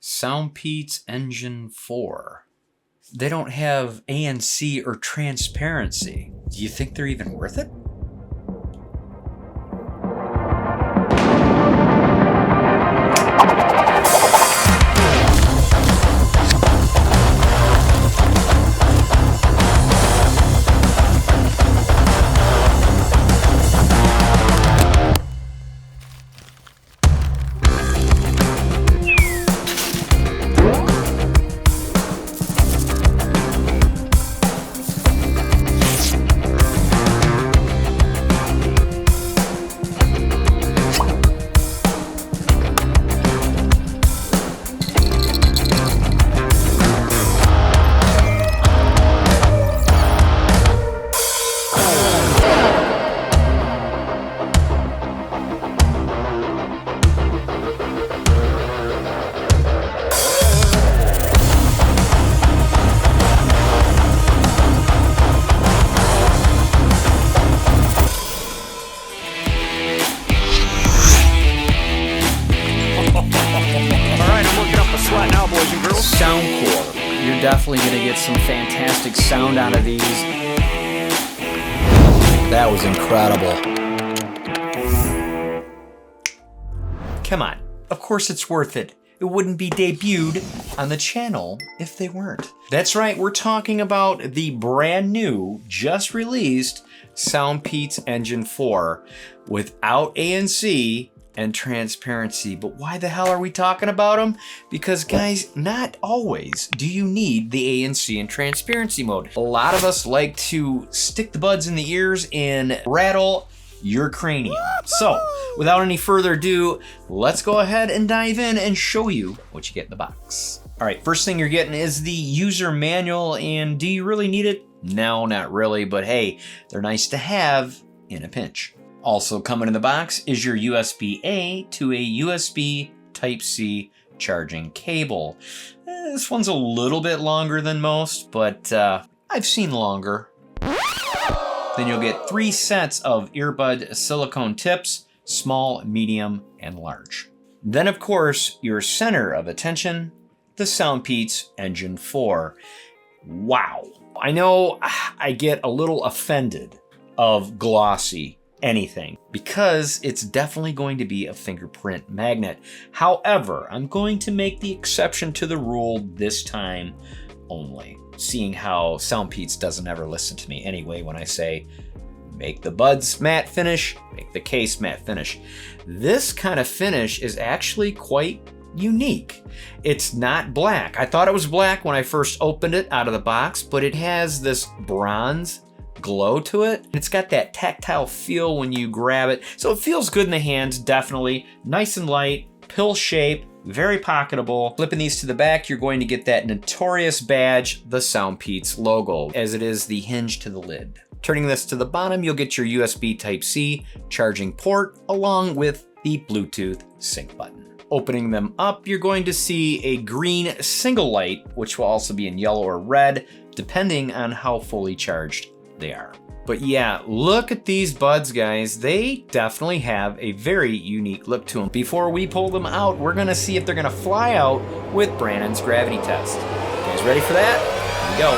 SoundPeats Engine 4. They don't have ANC or transparency. Do you think they're even worth it? You're definitely going to get some fantastic sound out of these. That was incredible. Come on, of course it's worth it. It wouldn't be debuted on the channel if they weren't. That's right, we're talking about the brand new, just released SoundPeats Engine 4 without ANC and transparency. But why the hell are we talking about them? Because guys, not always do you need the ANC and transparency mode. A lot of us like to stick the buds in the ears and rattle your cranium. So without any further ado, let's go ahead and dive in and show you what you get in the box. All right, first thing you're getting is the user manual, and do you really need it? No, not really, but hey, they're nice to have in a pinch. Also coming in the box is your USB-A to a USB Type-C charging cable. This one's a little bit longer than most, but I've seen longer. Then you'll get 3 sets of earbud silicone tips, small, medium, and large. Then of course, your center of attention, the SoundPeats Engine 4. Wow. I know I get a little offended of glossy anything because it's definitely going to be a fingerprint magnet. However, I'm going to make the exception to the rule this time only, seeing how SoundPeats doesn't ever listen to me anyway when I say make the buds matte finish, make the case matte finish. This kind of finish is actually quite unique. It's not black. I thought it was black when I first opened it out of the box, but it has this bronze glow to it. It's got that tactile feel when you grab it, so it feels good in the hands, definitely. Nice and light, pill shape, very pocketable. Flipping these to the back, you're going to get that notorious badge, the SoundPeats logo, as it is the hinge to the lid. Turning this to the bottom, you'll get your USB Type-C charging port, along with the Bluetooth sync button. Opening them up, you're going to see a green single light, which will also be in yellow or red, depending on how fully charged they are. But yeah, look at these buds, guys. They definitely have a very unique look to them. Before we pull them out, we're gonna see if they're gonna fly out with Brannon's gravity test. You guys ready for that? Here we go.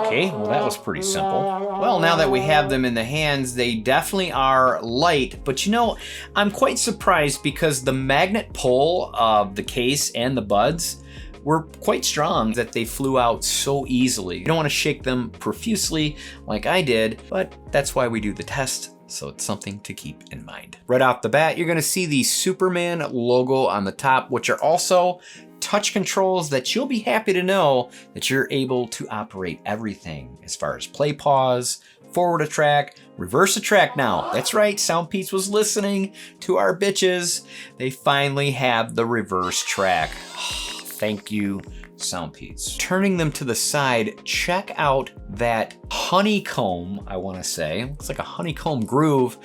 Okay, well that was pretty simple. Well, now that we have them in the hands, they definitely are light, but you know, I'm quite surprised because the magnet pull of the case and the buds were quite strong that they flew out so easily. You don't want to shake them profusely like I did, but that's why we do the test, so it's something to keep in mind. Right off the bat, you're gonna see the Superman logo on the top, which are also touch controls that you'll be happy to know that you're able to operate everything as far as play, pause, forward a track, reverse a track now. That's right, SoundPeats was listening to our bitches. They finally have the reverse track. Thank you, SoundPeats. Turning them to the side, check out that honeycomb, I wanna say. Looks like a honeycomb groove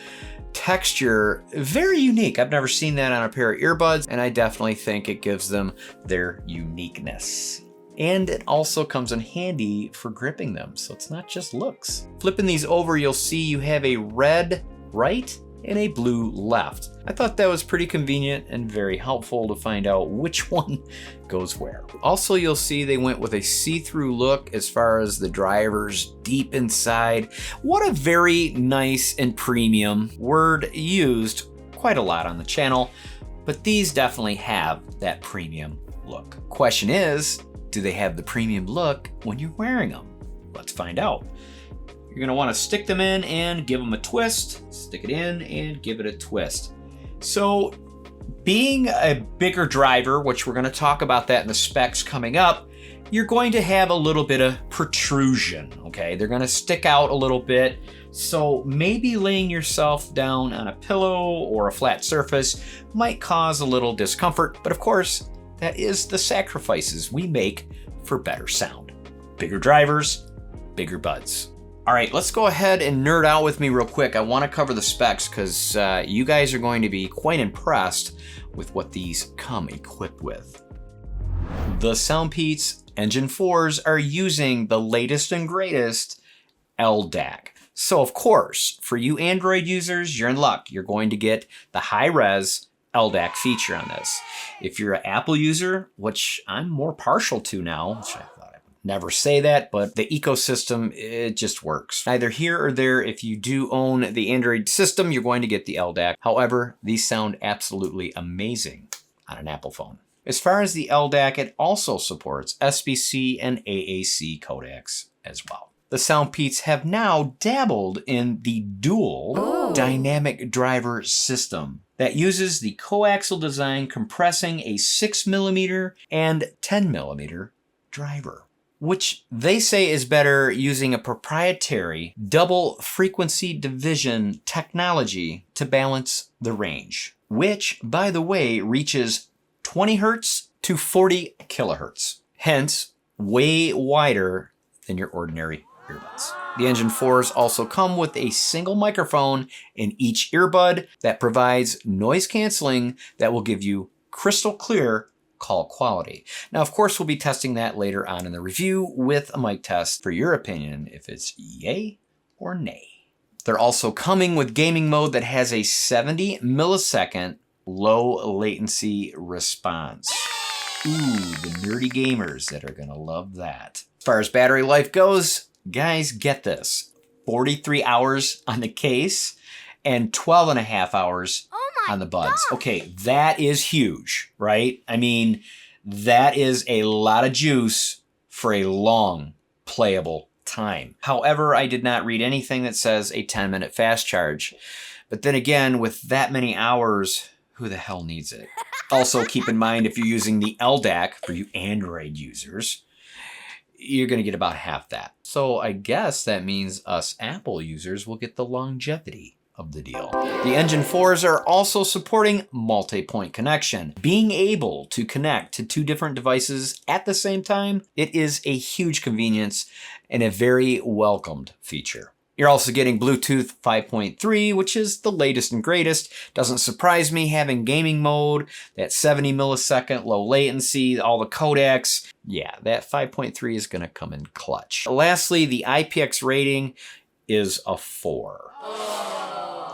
texture. Very unique. I've never seen that on a pair of earbuds, and I definitely think it gives them their uniqueness. And it also comes in handy for gripping them, so it's not just looks. Flipping these over, you'll see you have a red right and a blue left. I thought that was pretty convenient and very helpful to find out which one goes where. Also, you'll see they went with a see-through look as far as the drivers deep inside. What a very nice and premium word used quite a lot on the channel, but these definitely have that premium look. Question is, do they have the premium look when you're wearing them? Let's find out. You're gonna wanna stick them in and give them a twist, stick it in and give it a twist. So being a bigger driver, which we're gonna talk about that in the specs coming up, you're going to have a little bit of protrusion, okay? They're gonna stick out a little bit. So maybe laying yourself down on a pillow or a flat surface might cause a little discomfort, but of course, that is the sacrifices we make for better sound. Bigger drivers, bigger buds. All right, let's go ahead and nerd out with me real quick. I want to cover the specs because you guys are going to be quite impressed with what these come equipped with. The SoundPeats Engine 4s are using the latest and greatest LDAC. So of course, for you Android users, you're in luck. You're going to get the high-res LDAC feature on this. If you're an Apple user, which I'm more partial to now, which I thought I would never say that, but the ecosystem, it just works. Neither here or there, if you do own the Android system, you're going to get the LDAC. However, these sound absolutely amazing on an Apple phone. As far as the LDAC, it also supports SBC and AAC codecs as well. The SoundPeats have now dabbled in the dual dynamic driver system that uses the coaxial design compressing a 6mm and 10mm driver, which they say is better using a proprietary double frequency division technology to balance the range, which, by the way, reaches 20 Hz to 40 kHz, hence way wider than your ordinary earbuds. The Engine 4s also come with a single microphone in each earbud that provides noise canceling that will give you crystal clear call quality. Now, of course, we'll be testing that later on in the review with a mic test for your opinion if it's yay or nay. They're also coming with gaming mode that has a 70 millisecond low latency response. Ooh, the nerdy gamers that are gonna love that. As far as battery life goes, guys, get this. 43 hours on the case and 12.5 hours on the buds. Okay, that is huge, right? I mean, that is a lot of juice for a long playable time. However, I did not read anything that says a 10-minute fast charge. But then again, with that many hours, who the hell needs it? Also, keep in mind, if you're using the LDAC for you Android users, you're gonna get about half that. So I guess that means us Apple users will get the longevity of the deal. The Engine 4s are also supporting multi-point connection. Being able to connect to 2 different devices at the same time, it is a huge convenience and a very welcomed feature. You're also getting Bluetooth 5.3, which is the latest and greatest. Doesn't surprise me having gaming mode, that 70 millisecond low latency, all the codecs. Yeah, that 5.3 is gonna come in clutch. Lastly, the IPX rating is a 4.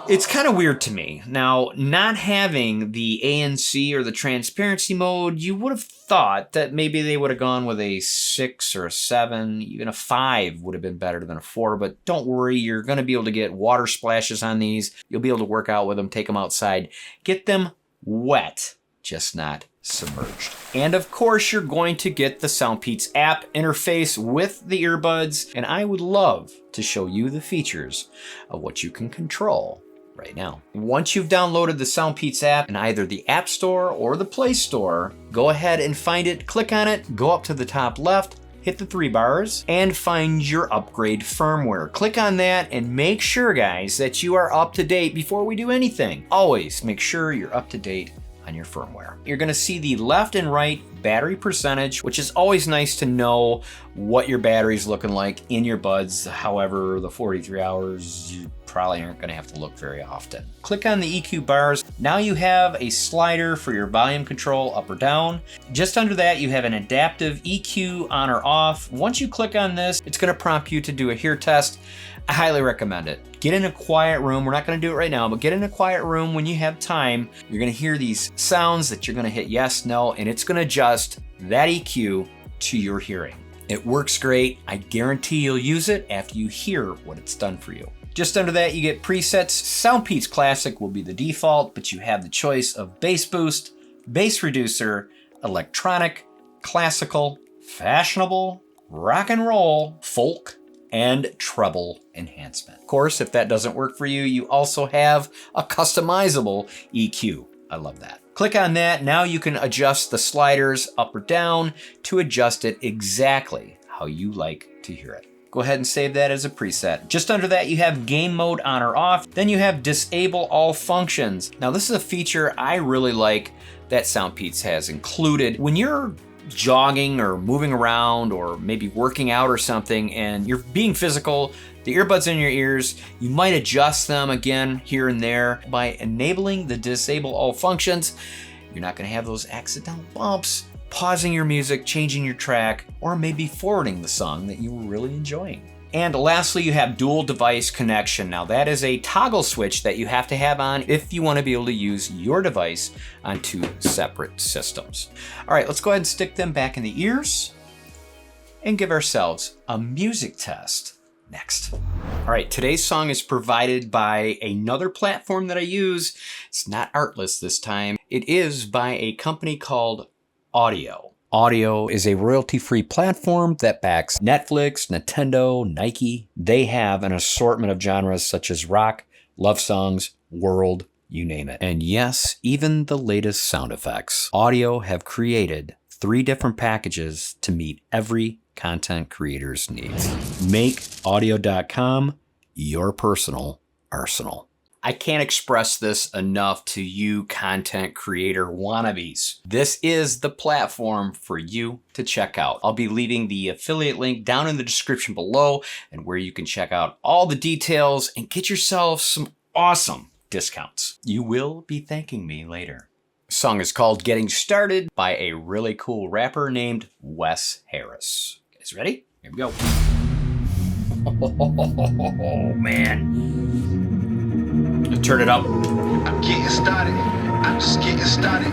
It's kind of weird to me. Now, not having the ANC or the transparency mode, you would have thought that maybe they would have gone with a 6 or a 7, even a 5 would have been better than a 4, but don't worry, you're gonna be able to get water splashes on these. You'll be able to work out with them, take them outside, get them wet, just not submerged. And of course, you're going to get the SoundPeats app interface with the earbuds, and I would love to show you the features of what you can control right now. Once you've downloaded the SoundPeats app in either the App Store or the Play Store, go ahead and find it, click on it, go up to the top left, hit the 3 bars, and find your upgrade firmware. Click on that and make sure, guys, that you are up to date before we do anything. Always make sure you're up to date on your firmware. You're gonna see the left and right battery percentage, which is always nice to know what your battery's looking like in your buds. However, the 43 hours, probably aren't going to have to look very often. Click on the EQ bars. Now you have a slider for your volume control up or down. Just under that, you have an adaptive EQ on or off. Once you click on this, it's going to prompt you to do a hear test. I highly recommend it. Get in a quiet room. We're not going to do it right now, but get in a quiet room when you have time. You're going to hear these sounds that you're going to hit yes, no, and it's going to adjust that EQ to your hearing. It works great. I guarantee you'll use it after you hear what it's done for you. Just under that, you get presets. SoundPeats Classic will be the default, but you have the choice of bass boost, bass reducer, electronic, classical, fashionable, rock and roll, folk, and treble enhancement. Of course, if that doesn't work for you, you also have a customizable EQ. I love that. Click on that. Now you can adjust the sliders up or down to adjust it exactly how you like to hear it. Go ahead and save that as a preset. Just under that, you have game mode on or off. Then you have disable all functions. Now this is a feature I really like that SoundPeats has included. When you're jogging or moving around or maybe working out or something and you're being physical, the earbuds in your ears, you might adjust them again here and there. By enabling the disable all functions, you're not going to have those accidental bumps, pausing your music, changing your track, or maybe forwarding the song that you were really enjoying. And lastly, you have dual device connection. Now that is a toggle switch that you have to have on if you want to be able to use your device on two separate systems. All right, let's go ahead and stick them back in the ears and give ourselves a music test next. All right, today's song is provided by another platform that I use. It's not ARTLIST this time. It is by a company called Audio. Audio is a royalty-free platform that backs Netflix, Nintendo, Nike. They have an assortment of genres such as rock, love songs, world, you name it. And yes, even the latest sound effects. Audio have created 3 different packages to meet every content creator's needs. Make audio.com your personal arsenal. I can't express this enough to you content creator wannabes. This is the platform for you to check out. I'll be leaving the affiliate link down in the description below and where you can check out all the details and get yourself some awesome discounts. You will be thanking me later. The song is called Getting Started by a really cool rapper named Wes Harris. You guys ready? Here we go. Oh man. Turn it up. I'm getting started. I'm just getting started.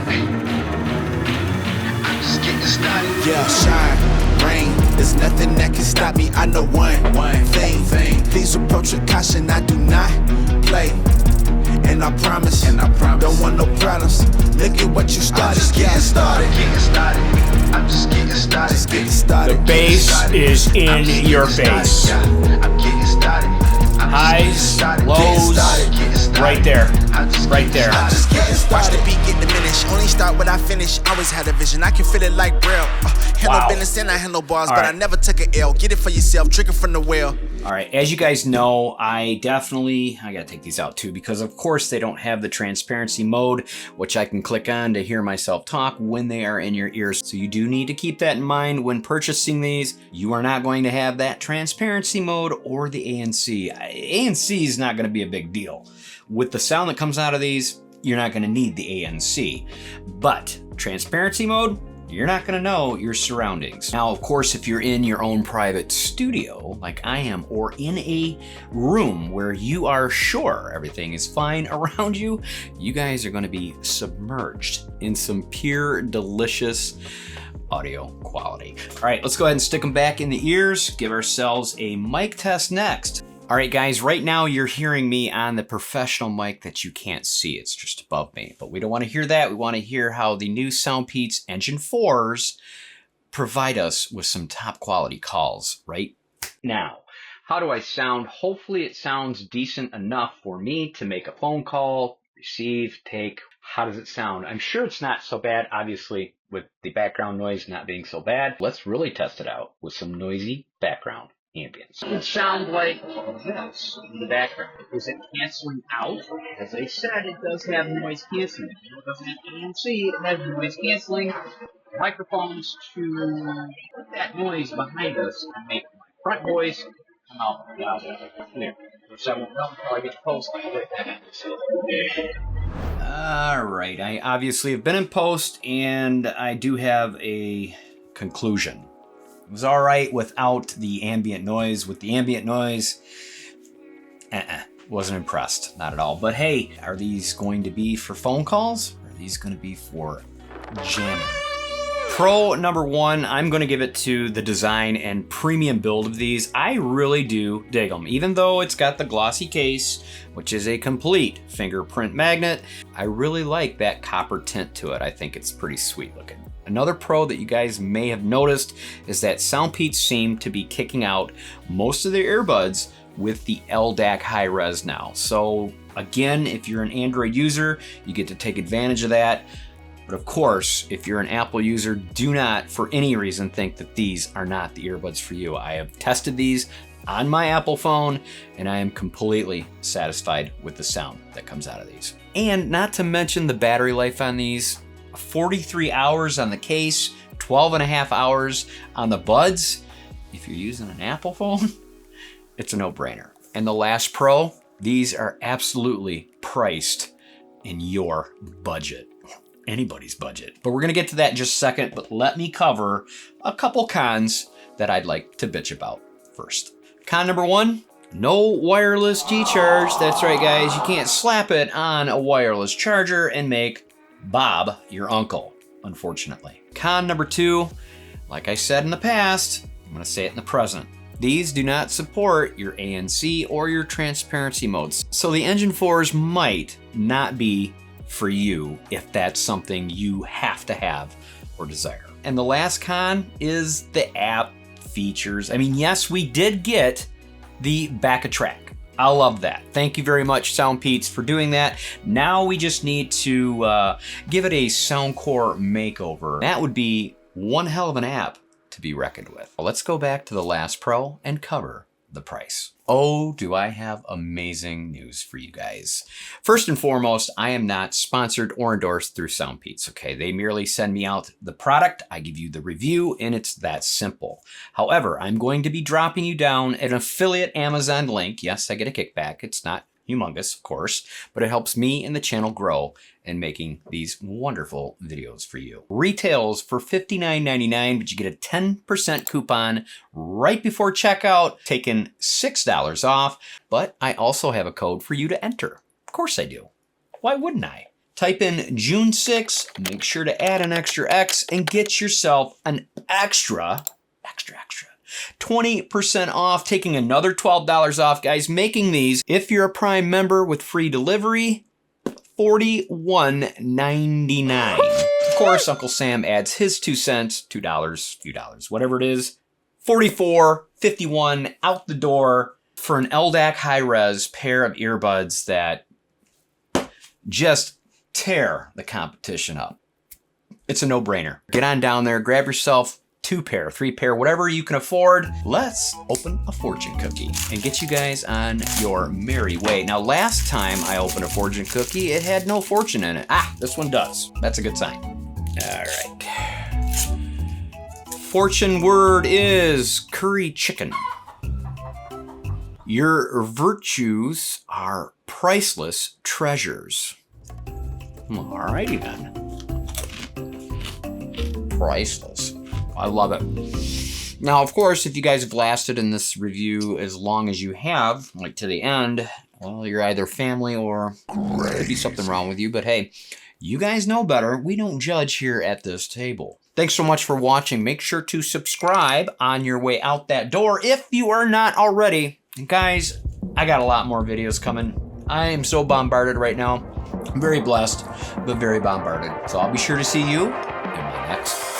I'm just getting started. Yeah, shine, rain. There's nothing that can stop me. I know one thing. Please approach with caution. I do not play. And I promise. Don't want no problems. Look at what you started. I'm just getting started. I'm just getting started. Just getting started. The bass is in your face. I'm getting started. Highs, lows, right there, right there. Watch the beat get diminished. Only start when I finish. Always had a vision. I can feel it like Braille. Handle business and I handle bars, but I never took an L. Get it for yourself. Drink it from the well. All right, as you guys know, I gotta take these out too, because of course they don't have the transparency mode, which I can click on to hear myself talk when they are in your ears. So you do need to keep that in mind when purchasing these. You are not going to have that transparency mode or the ANC. ANC is not gonna be a big deal. With the sound that comes out of these, you're not gonna need the ANC. But transparency mode, you're not gonna know your surroundings. Now, of course, if you're in your own private studio, like I am, or in a room where you are sure everything is fine around you, you guys are gonna be submerged in some pure, delicious audio quality. All right, let's go ahead and stick them back in the ears, give ourselves a mic test next. All right, guys, right now you're hearing me on the professional mic that you can't see. It's just above me, but we don't want to hear that. We want to hear how the new SoundPeats Engine 4s provide us with some top quality calls right now. How do I sound? Hopefully it sounds decent enough for me to make a phone call, receive, take. How does it sound? I'm sure it's not so bad, obviously, with the background noise not being so bad. Let's really test it out with some noisy background ambience. It would sound like this in the background. Is it canceling out? As I said, it does have noise canceling. It doesn't have ANC, it has noise canceling. Microphones to put that noise behind us and make my front voice come out loud, clear. which I won't know until I get to post. All right, I obviously have been in post, and I do have a conclusion. It was all right without the ambient noise. With the ambient noise, wasn't impressed, not at all. But hey, are these going to be for phone calls? Or are these going to be for jamming? Pro number one, I'm going to give it to the design and premium build of these. I really do dig them. Even though it's got the glossy case, which is a complete fingerprint magnet, I really like that copper tint to it. I think it's pretty sweet looking. Another pro that you guys may have noticed is that SoundPeats seem to be kicking out most of their earbuds with the LDAC high res now. So again, if you're an Android user, you get to take advantage of that. But of course, if you're an Apple user, do not for any reason think that these are not the earbuds for you. I have tested these on my Apple phone and I am completely satisfied with the sound that comes out of these. And not to mention the battery life on these, 43 hours on the case, 12.5 hours on the buds. If you're using an Apple phone, it's a no-brainer. And the last pro, these are absolutely priced in your budget. Anybody's budget. But we're gonna get to that in just a second, but let me cover a couple cons that I'd like to bitch about first. Con number one, no wireless G-charge. That's right, guys, you can't slap it on a wireless charger and make Bob your uncle, unfortunately. Con number two, like I said in the past, I'm gonna say it in the present. These do not support your ANC or your transparency modes. So the Engine 4s might not be for you if that's something you have to have or desire. And the last con is the app features. I mean, yes, we did get the back of track. I love that. Thank you very much, SoundPeats, for doing that. Now we just need to give it a Soundcore makeover. That would be one hell of an app to be reckoned with. Well, let's go back to the last pro and cover the price. Oh, do I have amazing news for you guys. First and foremost, I am not sponsored or endorsed through SoundPeats, okay? They merely send me out the product, I give you the review, and it's that simple. However, I'm going to be dropping you down an affiliate Amazon link. Yes, I get a kickback. It's not humongous, of course, but it helps me and the channel grow in making these wonderful videos for you. Retails for $59.99, but you get a 10% coupon right before checkout, taking $6 off. But I also have a code for you to enter. Of course I do. Why wouldn't I? Type in June 6, make sure to add an extra X and get yourself an extra 20% off, taking another $12 off, guys, making these, if you're a Prime member with free delivery, $41.99. Of course, Uncle Sam adds his 2 cents, $2, few dollars, whatever it is, $44.51 out the door for an LDAC high-res pair of earbuds that just tear the competition up. It's a no-brainer. Get on down there, grab yourself 2 pair, 3 pair, whatever you can afford. Let's open a fortune cookie and get you guys on your merry way. Now, last time I opened a fortune cookie, it had no fortune in it. This one does. That's a good sign. All right. Fortune word is curry chicken. Your virtues are priceless treasures. Alrighty then. Priceless. I love it. Now, of course, if you guys have lasted in this review as long as you have, like to the end, well, you're either family or there could be something wrong with you. But hey, you guys know better. We don't judge here at this table. Thanks so much for watching. Make sure to subscribe on your way out that door if you are not already. And guys, I got a lot more videos coming. I am so bombarded right now. I'm very blessed, but very bombarded. So I'll be sure to see you in my next